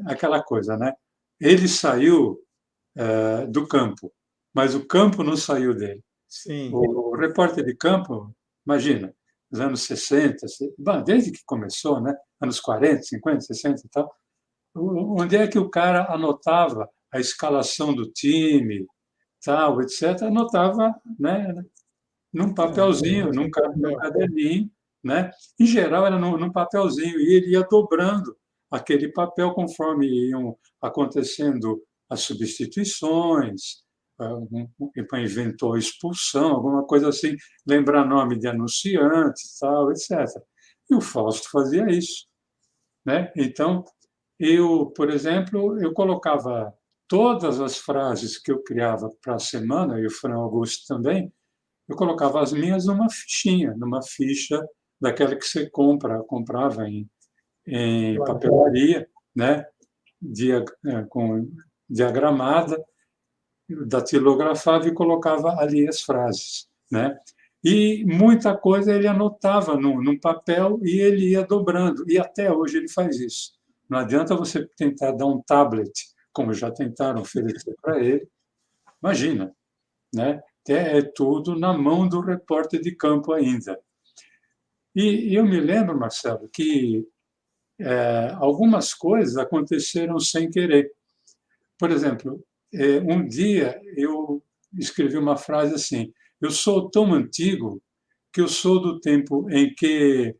aquela coisa, né? Ele saiu do campo, mas o campo não saiu dele.
Sim.
O repórter de campo, imagina, nos anos 60, desde que começou, né? Anos 40, 50, 60 e tal, onde é que o cara anotava a escalação do time, tal, etc., anotava, né, num papelzinho, num caderninho, né? Em geral era num papelzinho, e ele ia dobrando aquele papel conforme iam acontecendo as substituições, inventou expulsão, alguma coisa assim, lembrar nome de anunciante, tal, etc. E o Fausto fazia isso, né? Então, por exemplo, eu colocava todas as frases que eu criava para a semana, e o Fran Augusto também, eu colocava as minhas numa fichinha, numa ficha daquela que você comprava em
Claro.
papelaria, né? Com diagramada, datilografava e colocava ali as frases, né? E muita coisa ele anotava num papel e ele ia dobrando. E até hoje ele faz isso. Não adianta você tentar dar um tablet, como já tentaram oferecer para ele. Imagina, né? É tudo na mão do repórter de campo ainda. E eu me lembro, Marcelo, que algumas coisas aconteceram sem querer. Por exemplo, um dia eu escrevi uma frase assim: eu sou tão antigo que eu sou do tempo em que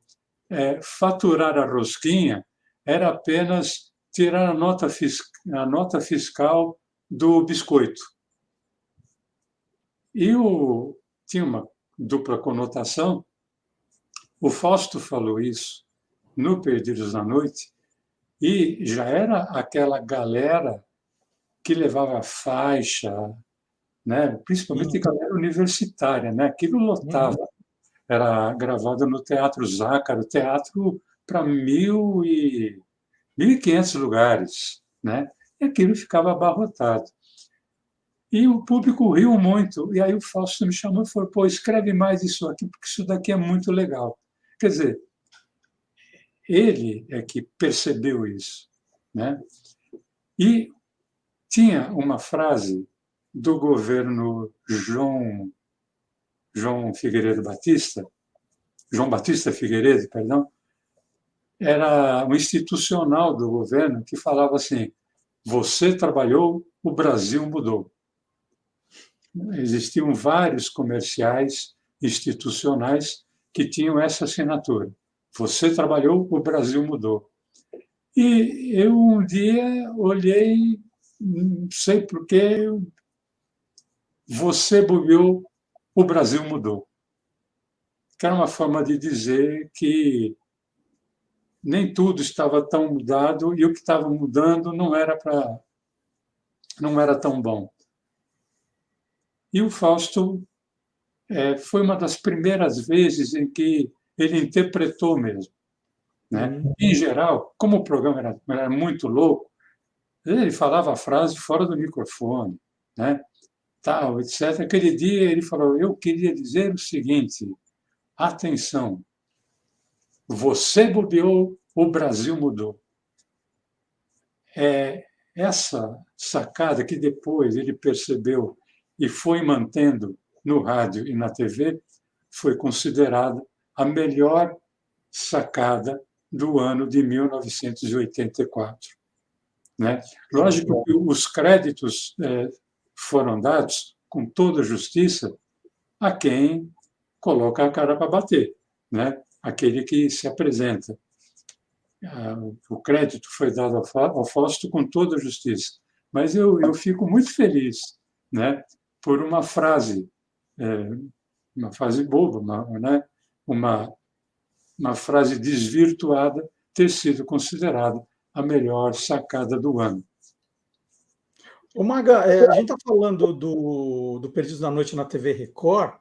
faturar a rosquinha era apenas tirar a nota fiscal do biscoito. E tinha uma dupla conotação. O Fausto falou isso no Perdidos na Noite e já era aquela galera que levava faixa, né? Principalmente galera universitária, né? Aquilo lotava. Era gravado no Teatro Zácaro, teatro para 1.500 lugares, né? E aquilo ficava abarrotado. E o público riu muito. E aí o Fausto me chamou e falou: pô, escreve mais isso aqui, porque isso daqui é muito legal. Quer dizer, ele é que percebeu isso, né? E tinha uma frase do governo João Figueiredo Batista, João Batista Figueiredo, perdão, era um institucional do governo que falava assim: você trabalhou, o Brasil mudou. Existiam vários comerciais institucionais que tinham essa assinatura. Você trabalhou, o Brasil mudou. E eu um dia olhei, não sei porquê, você bobeou, o Brasil mudou. Que era uma forma de dizer que nem tudo estava tão mudado e o que estava mudando não era tão bom. E o Fausto foi uma das primeiras vezes em que ele interpretou mesmo, né? Em geral, como o programa era muito louco, ele falava a frase fora do microfone, né? Tal, etc. Aquele dia ele falou: eu queria dizer o seguinte, atenção, você bobeou, o Brasil mudou. Essa sacada que depois ele percebeu e foi mantendo no rádio e na TV foi considerada a melhor sacada do ano de 1984. Né? Lógico que os créditos foram dados com toda a justiça a quem coloca a cara para bater, né? Aquele que se apresenta. O crédito foi dado ao Fausto com toda a justiça, mas eu fico muito feliz, né? Por uma frase boba, né? uma frase desvirtuada ter sido considerada a melhor sacada do ano.
Ô Maga, a gente está falando do Perdidos na Noite na TV Record,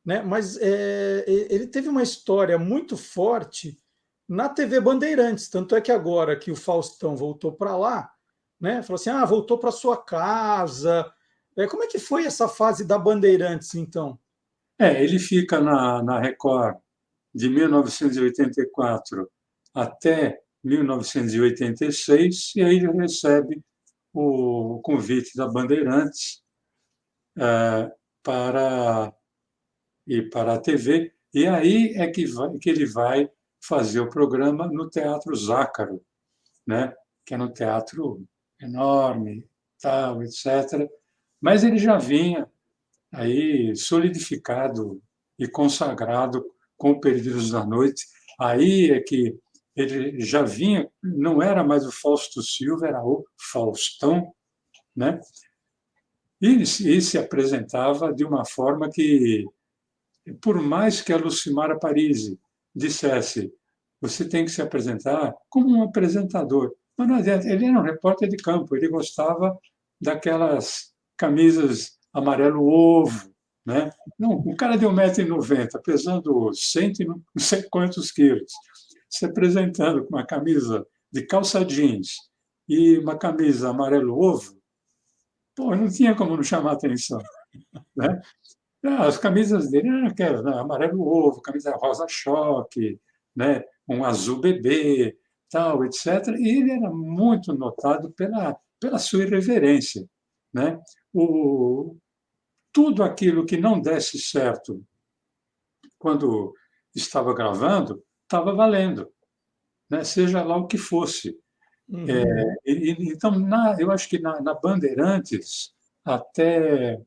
né? Mas ele teve uma história muito forte na TV Bandeirantes, tanto é que agora que o Faustão voltou para lá, né? Falou assim: voltou para sua casa. Como é que foi essa fase da Bandeirantes, então?
Ele fica na Record de 1984 até 1986, e aí ele recebe o convite da Bandeirantes para ir para a TV, e aí é que ele vai fazer o programa no Teatro Zácaro, né? Que é um teatro enorme, tal, etc. Mas ele já vinha aí solidificado e consagrado com Perdidos da Noite. Aí é que ele já vinha, não era mais o Fausto Silva, era o Faustão, né? E se apresentava de uma forma que, por mais que a Lucimara Parisi dissesse, você tem que se apresentar como um apresentador. Mas não adianta, ele era um repórter de campo, ele gostava daquelas camisas amarelo ovo, né? Não, um cara de 1,90 m, pesando 100 e não sei quantos quilos, se apresentando com uma camisa de calça jeans e uma camisa amarelo ovo, pô, não tinha como não chamar atenção, né? As camisas dele eram aquelas, né? Amarelo ovo, camisa rosa choque, né? Um azul bebê, tal, etc. E ele era muito notado pela sua irreverência, né? O, tudo aquilo que não desse certo quando estava gravando estava valendo, né? Seja lá o que fosse.
Uhum.
Então, eu acho que na Bandeirantes, até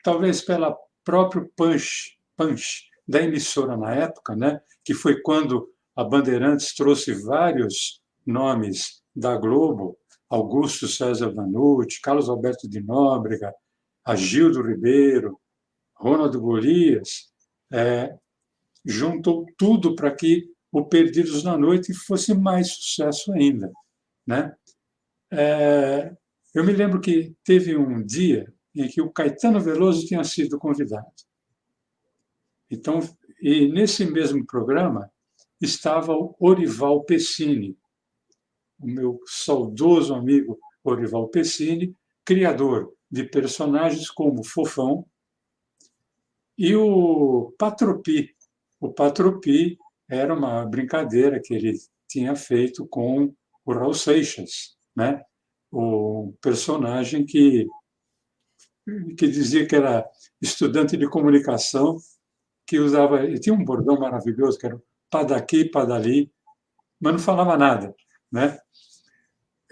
talvez pela próprio punch da emissora na época, né, que foi quando a Bandeirantes trouxe vários nomes da Globo, Augusto César Vanucci, Carlos Alberto de Nóbrega, Agildo Ribeiro, Ronaldo Golias, juntou tudo para que o Perdidos na Noite fosse mais sucesso ainda, né? Eu me lembro que teve um dia em que o Caetano Veloso tinha sido convidado. Então, e nesse mesmo programa estava o Orival Pessini, o meu saudoso amigo Orival Pessini, criador de personagens como Fofão e o Patropi. O Patropi era uma brincadeira que ele tinha feito com o Raul Seixas, né? O personagem que dizia que era estudante de comunicação, que usava, e tinha um bordão maravilhoso, que era pá daqui, pá dali, mas não falava nada, né?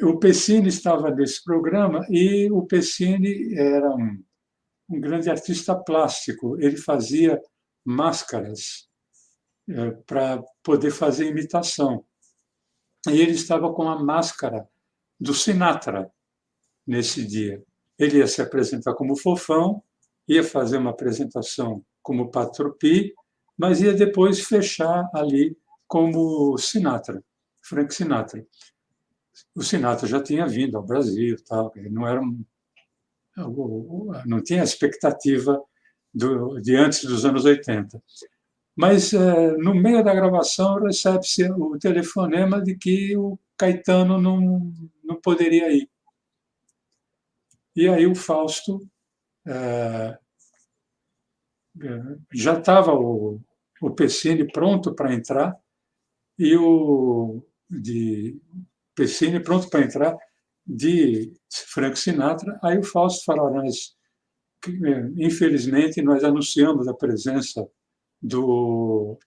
O Pessini estava nesse programa e o Pessini era um grande artista plástico. Ele fazia máscaras para poder fazer imitação. E ele estava com a máscara do Sinatra nesse dia. Ele ia se apresentar como Fofão, ia fazer uma apresentação como Patropi, mas ia depois fechar ali como Sinatra, Frank Sinatra. O Sinatra já tinha vindo ao Brasil, tal, ele não era não tinha a expectativa de antes dos anos 80. Mas no meio da gravação recebe-se o telefonema de que o Caetano não poderia ir. E aí o Fausto já estava o Pessini pronto para entrar e o de Pessini pronto para entrar de Frank Sinatra. Aí o Fausto falou: nós, infelizmente, nós anunciamos a presença do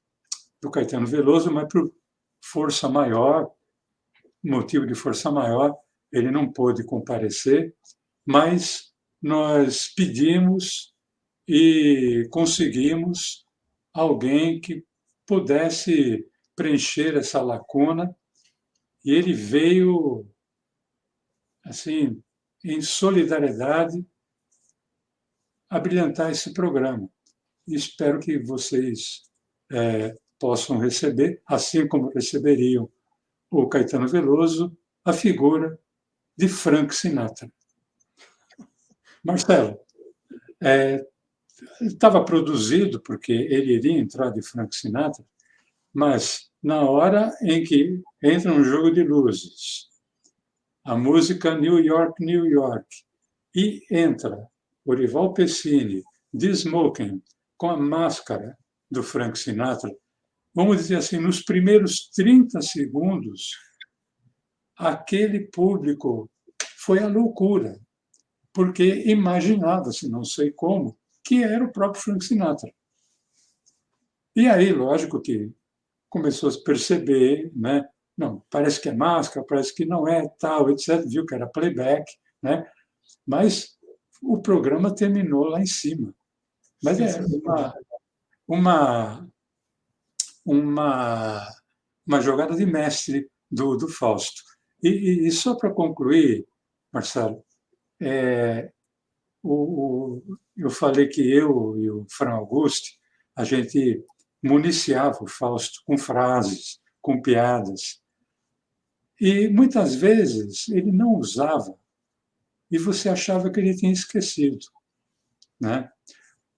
Caetano Veloso, mas por força maior, motivo de força maior, ele não pôde comparecer, mas nós pedimos e conseguimos alguém que pudesse preencher essa lacuna, e ele veio assim em solidariedade a brilhantar esse programa. E espero que vocês possam receber, assim como receberiam o Caetano Veloso, a figura de Frank Sinatra. Marcelo, estava produzido porque ele iria entrar de Frank Sinatra, mas na hora em que entra um jogo de luzes, a música New York, New York, e entra Orival Pessini de smoking com a máscara do Frank Sinatra, vamos dizer assim, nos primeiros 30 segundos, aquele público foi a loucura, porque imaginava-se, não sei como, que era o próprio Frank Sinatra. E aí, lógico que começou a se perceber, né? Não, parece que é máscara, parece que não é, tal, etc. Viu que era playback, né? Mas o programa terminou lá em cima. Mas é uma, uma, uma jogada de mestre do Fausto. E só para concluir, Marcelo, eu falei que eu e o Fran Auguste, a gente municiava o Fausto com frases, com piadas. E muitas vezes ele não usava e você achava que ele tinha esquecido, né?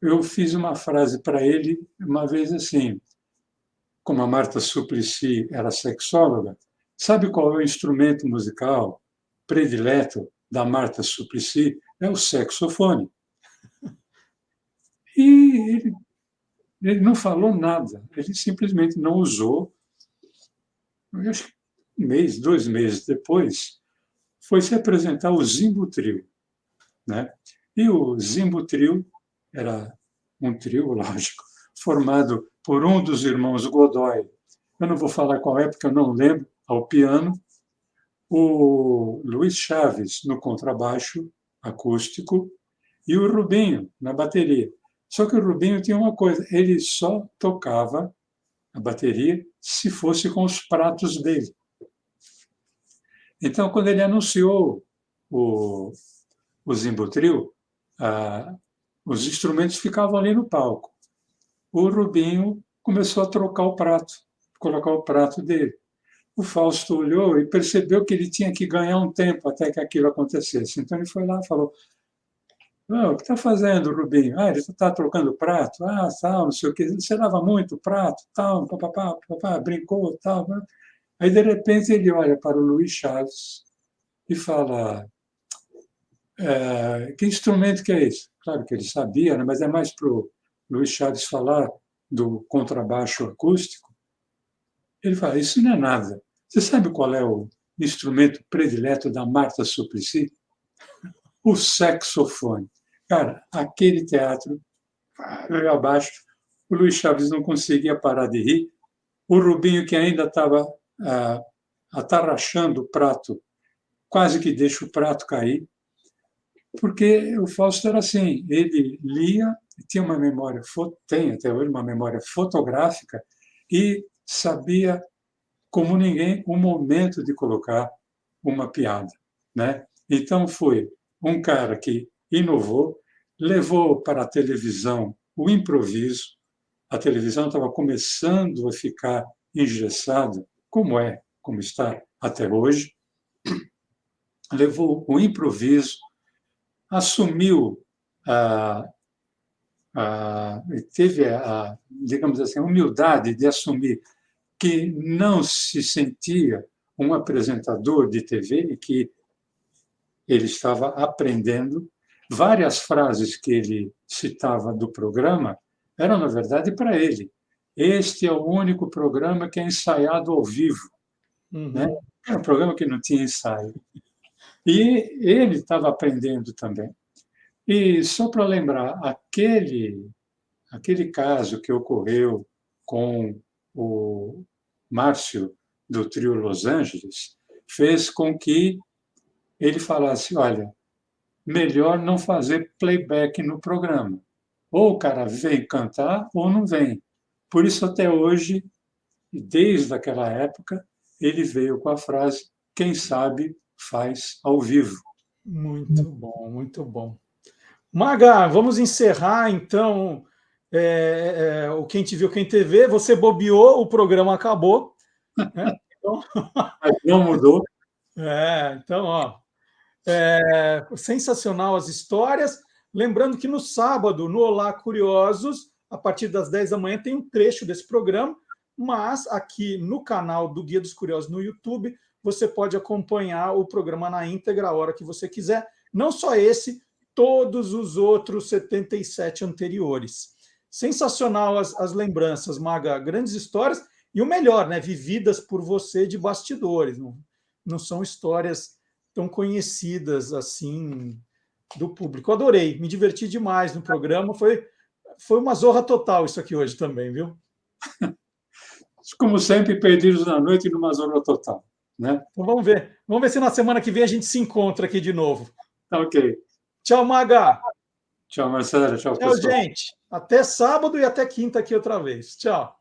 Eu fiz uma frase para ele uma vez assim, como a Marta Suplicy era sexóloga, sabe qual é o instrumento musical predileto da Marta Suplicy? É o saxofone. E ele não falou nada, ele simplesmente não usou. Eu acho que um mês, 2 meses depois, foi se apresentar o Zimbo Trio, né? E o Zimbo Trio era um trio, lógico, formado por um dos irmãos Godoy. Eu não vou falar qual é, porque eu não lembro, ao piano, o Luiz Chaves no contrabaixo acústico e o Rubinho na bateria. Só que o Rubinho tinha uma coisa, ele só tocava a bateria se fosse com os pratos dele. Então, quando ele anunciou o Zimbo Trio, os instrumentos ficavam ali no palco. O Rubinho começou a trocar o prato, colocar o prato dele. O Fausto olhou e percebeu que ele tinha que ganhar um tempo até que aquilo acontecesse. Então ele foi lá e falou: o que está fazendo, Rubinho? Ele está trocando prato? Tal, não sei o quê. Você lava muito o prato, tal, papapá, papapá, brincou, tal. Né? Aí, de repente, ele olha para o Luiz Chaves e fala: que instrumento que é esse? Claro que ele sabia, né? Mas é mais para o Luiz Chaves falar do contrabaixo acústico. Ele fala: isso não é nada. Você sabe qual é o instrumento predileto da Marta Suplicy? O saxofone. Cara, aquele teatro veio abaixo. O Luiz Chaves não conseguia parar de rir. O Rubinho, que ainda estava atarrachando o prato, quase que deixa o prato cair, porque o Fausto era assim, ele lia, tinha uma memória, tem até hoje uma memória fotográfica e sabia, como ninguém, o momento de colocar uma piada, né? Então foi um cara que inovou, levou para a televisão o improviso. A televisão estava começando a ficar engessada, como está até hoje. Levou o improviso, assumiu teve digamos assim, a humildade de assumir que não se sentia um apresentador de TV e que ele estava aprendendo. Várias frases que ele citava do programa eram, na verdade, para ele. Este é o único programa que é ensaiado ao vivo. Né?
Uhum.
Era um programa que não tinha ensaio. E ele estava aprendendo também. E só para lembrar, aquele caso que ocorreu com o Márcio do trio Los Angeles fez com que ele falasse: olha, melhor não fazer playback no programa. Ou o cara vem cantar ou não vem. Por isso, até hoje, desde aquela época, ele veio com a frase: quem sabe faz ao vivo.
Muito bom, muito bom. Maga, vamos encerrar então o Quem Te Viu, Quem Te Vê. Você bobeou, o programa acabou. Né? Então,
Mas não mudou.
então, ó, sensacional as histórias. Lembrando que no sábado, no Olá Curiosos, a partir das 10 da manhã, tem um trecho desse programa, mas aqui no canal do Guia dos Curiosos no YouTube, você pode acompanhar o programa na íntegra a hora que você quiser. Não só esse, todos os outros 77 anteriores. Sensacional as lembranças, Maga, grandes histórias, e o melhor, né, vividas por você de bastidores. Não são histórias tão conhecidas assim do público. Adorei, me diverti demais no programa. Foi uma zorra total isso aqui hoje também, viu?
Como sempre, perdidos na noite numa zona total. Né?
Então vamos ver. Vamos ver se na semana que vem a gente se encontra aqui de novo.
Tá ok.
Tchau, Maga.
Tchau, Marcelo. Tchau,
Tchau,
pessoal.
gente. Até sábado e até quinta aqui outra vez. Tchau.